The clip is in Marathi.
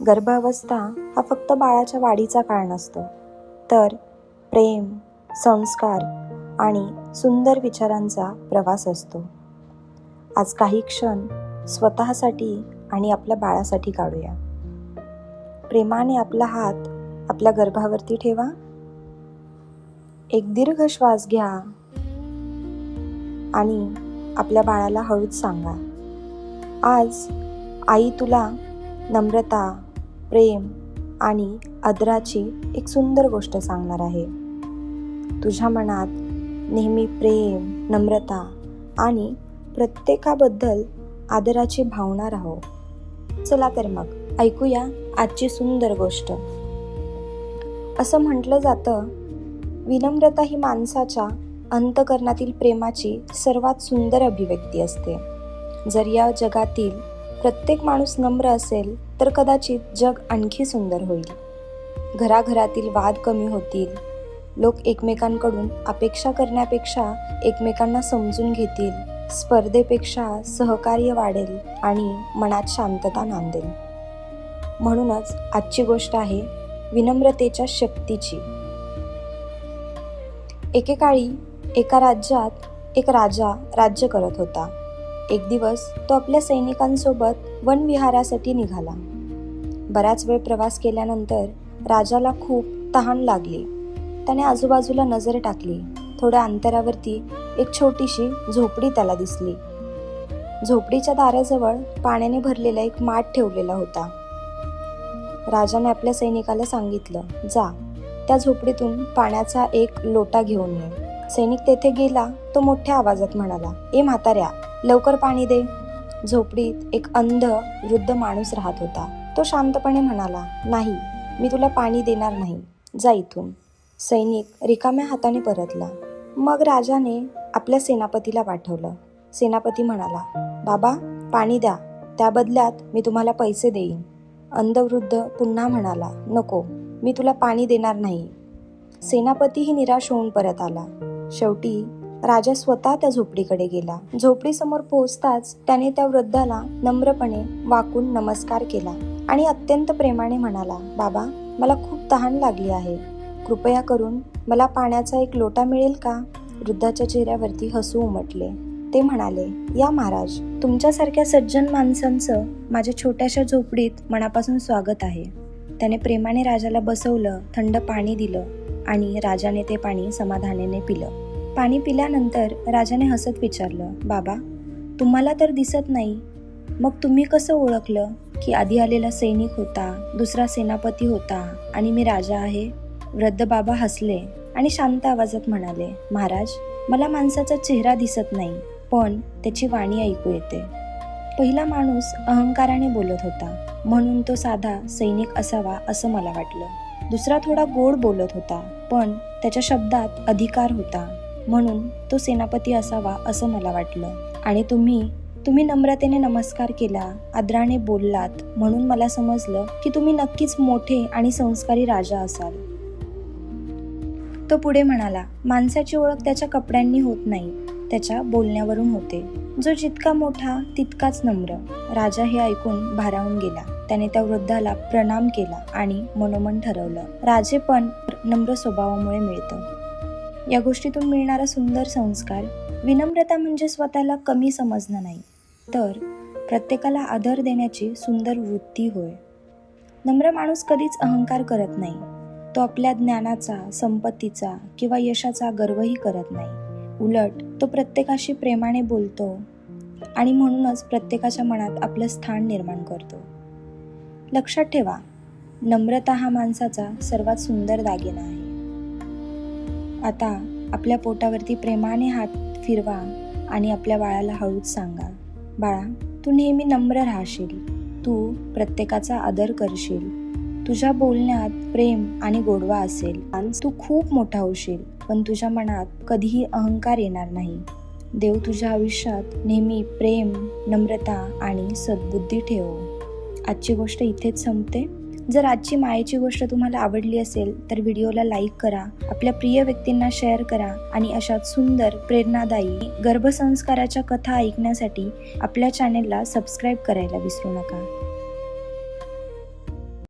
गर्भावस्था हा फक्त बाळाच्या वाढीचा काळ नसतो, तर प्रेम, संस्कार आणि सुंदर विचारांचा प्रवास असतो. आज काही क्षण स्वतःसाठी आणि आपल्या बाळासाठी काढूया. प्रेमाने आपला हात आपल्या गर्भावरती ठेवा. एक दीर्घ श्वास घ्या आणि आपल्या बाळाला हळूच सांगा, आज आई तुला नम्रता, प्रेम आणि आदराची एक सुंदर गोष्ट सांगणार आहे. तुझ्या मनात नेहमी प्रेम, नम्रता आणि प्रत्येकाबद्दल आदराची भावना राहो. चला तर मग ऐकूया आजची सुंदर गोष्ट. असं म्हटलं जातं, विनम्रता ही माणसाच्या अंतःकरणातील प्रेमाची सर्वात सुंदर अभिव्यक्ती असते. जर या जगातील प्रत्येक माणूस नम्र असेल तर कदाचित जग आणखी सुंदर होईल. घराघरातील वाद कमी होतील, लोक एकमेकांकडून अपेक्षा करण्यापेक्षा एकमेकांना समजून घेतील, स्पर्धेपेक्षा सहकार्य वाढेल आणि मनात शांतता नांदेल. म्हणूनच आजची गोष्ट आहे विनम्रतेच्या शक्तीची. एकेकाळी एका राज्यात एक राजा राज्य करत होता. एक दिवस तो आपल्या सैनिकांसोबत वनविहारासाठी निघाला. बराच वेळ प्रवास केल्यानंतर राजाला खूप तहान लागली. त्याने आजूबाजूला नजर टाकली. थोड्या अंतरावरती एक छोटीशी झोपडी त्याला दिसली. झोपडीच्या दाराजवळ पाण्याने भरलेला एक माठ ठेवलेला होता. राजाने आपल्या सैनिकाला सांगितलं, जा त्या झोपडीतून पाण्याचा एक लोटा घेऊन ये. सैनिक तेथे गेला. तो मोठ्या आवाजात म्हणाला, ए म्हाताऱ्या, लवकर पाणी दे. झोपडीत एक अंध वृद्ध माणूस राहत होता. तो शांतपणे म्हणाला, नाही, मी तुला पाणी देणार नाही, जा इथून. सैनिक रिकाम्या हाताने परतला. मग राजाने आपल्या सेनापतीला पाठवलं. सेनापती म्हणाला, बाबा, पाणी द्या, त्या बदल्यात मी तुम्हाला पैसे देईन. अंधवृद्ध पुन्हा म्हणाला, नको, मी तुला पाणी देणार नाही. सेनापतीही निराश होऊन परत आला. शेवटी राजा स्वतः त्या झोपडीकडे गेला. झोपडीसमोर पोहोचताच त्याने त्या वृद्धाला नम्रपणे वाकून नमस्कार केला आणि अत्यंत प्रेमाने म्हणाला, बाबा, मला खूप तहान लागली आहे, कृपया करून मला पाण्याचा एक लोटा मिळेल का? वृद्धाच्या चेहऱ्यावरती हसू उमटले. ते म्हणाले, या महाराज, तुमच्यासारख्या सज्जन माणसांचं माझ्या छोट्याशा झोपडीत मनापासून स्वागत आहे. त्याने प्रेमाने राजाला बसवलं, थंड पाणी दिलं आणि राजाने ते पाणी समाधानाने पिलं. पाणी पिल्यानंतर राजाने हसत विचारलं, बाबा, तुम्हाला तर दिसत नाही, मग तुम्ही कसं ओळखलं की आधी आलेला सैनिक होता, दुसरा सेनापती होता आणि मी राजा आहे? वृद्ध बाबा हसले आणि शांत आवाजात म्हणाले, महाराज, मला माणसाचा चेहरा दिसत नाही, पण त्याची वाणी ऐकू येते. पहिला माणूस अहंकाराने बोलत होता, म्हणून तो साधा सैनिक असावा असं मला वाटलं. दुसरा थोडा गोड बोलत होता, पण त्याच्या शब्दात अधिकार होता, म्हणून तो सेनापती असावा असं मला वाटलं. आणि तुम्ही नम्रतेने नमस्कार केला, आदराने बोललात, म्हणून मला समजलं की तुम्ही नक्कीच मोठे आणि संस्कारी राजा असाल. तो पुढे म्हणाला, माणसाची ओळख त्याच्या कपड्यांनी होत नाही, त्याच्या बोलण्यावरून होते. जो जितका मोठा तितकाच नम्र. राजा हे ऐकून भारावून गेला. त्याने त्या वृद्धाला प्रणाम केला आणि मनोमन ठरवलं, राजे पण नम्र स्वभावामुळे मिळतं. या गोष्टीतून मिळणारा सुंदर संस्कार, विनम्रता म्हणजे स्वतःला कमी समजणं नाही, तर प्रत्येकाला आदर देण्याची सुंदर वृत्ती होय. नम्र माणूस कधीच अहंकार करत नाही. तो आपल्या ज्ञानाचा, संपत्तीचा किंवा यशाचा गर्वही करत नाही. उलट तो प्रत्येकाशी प्रेमाने बोलतो आणि म्हणूनच प्रत्येकाच्या मनात आपलं स्थान निर्माण करतो. लक्षात ठेवा, नम्रता हा माणसाचा सर्वात सुंदर दागिना आहे. आता आपल्या पोटावरती प्रेमाने हात फिरवा आणि आपल्या बाळाला हळूच सांगा, बाळा, तू नेहमी नम्र राहशील, तू प्रत्येकाचा आदर करशील, तुझ्या बोलण्यात प्रेम आणि गोडवा असेल, तू खूप मोठा होशील, पण तुझ्या मनात कधीही अहंकार येणार नाही. देव तुझ्या आयुष्यात नेहमी प्रेम, नम्रता आणि सद्बुद्धी ठेवो. आजची गोष्ट इथेच संपते. जर आजची मायेची गोष्ट तुम्हाला आवडली असेल तर व्हिडिओला लाईक करा, आपल्या प्रिय व्यक्तींना शेअर करा आणि अशाच सुंदर, प्रेरणादायी गर्भसंस्काराच्या कथा ऐकण्यासाठी आपल्या चॅनेलला सबस्क्राईब करायला विसरू नका.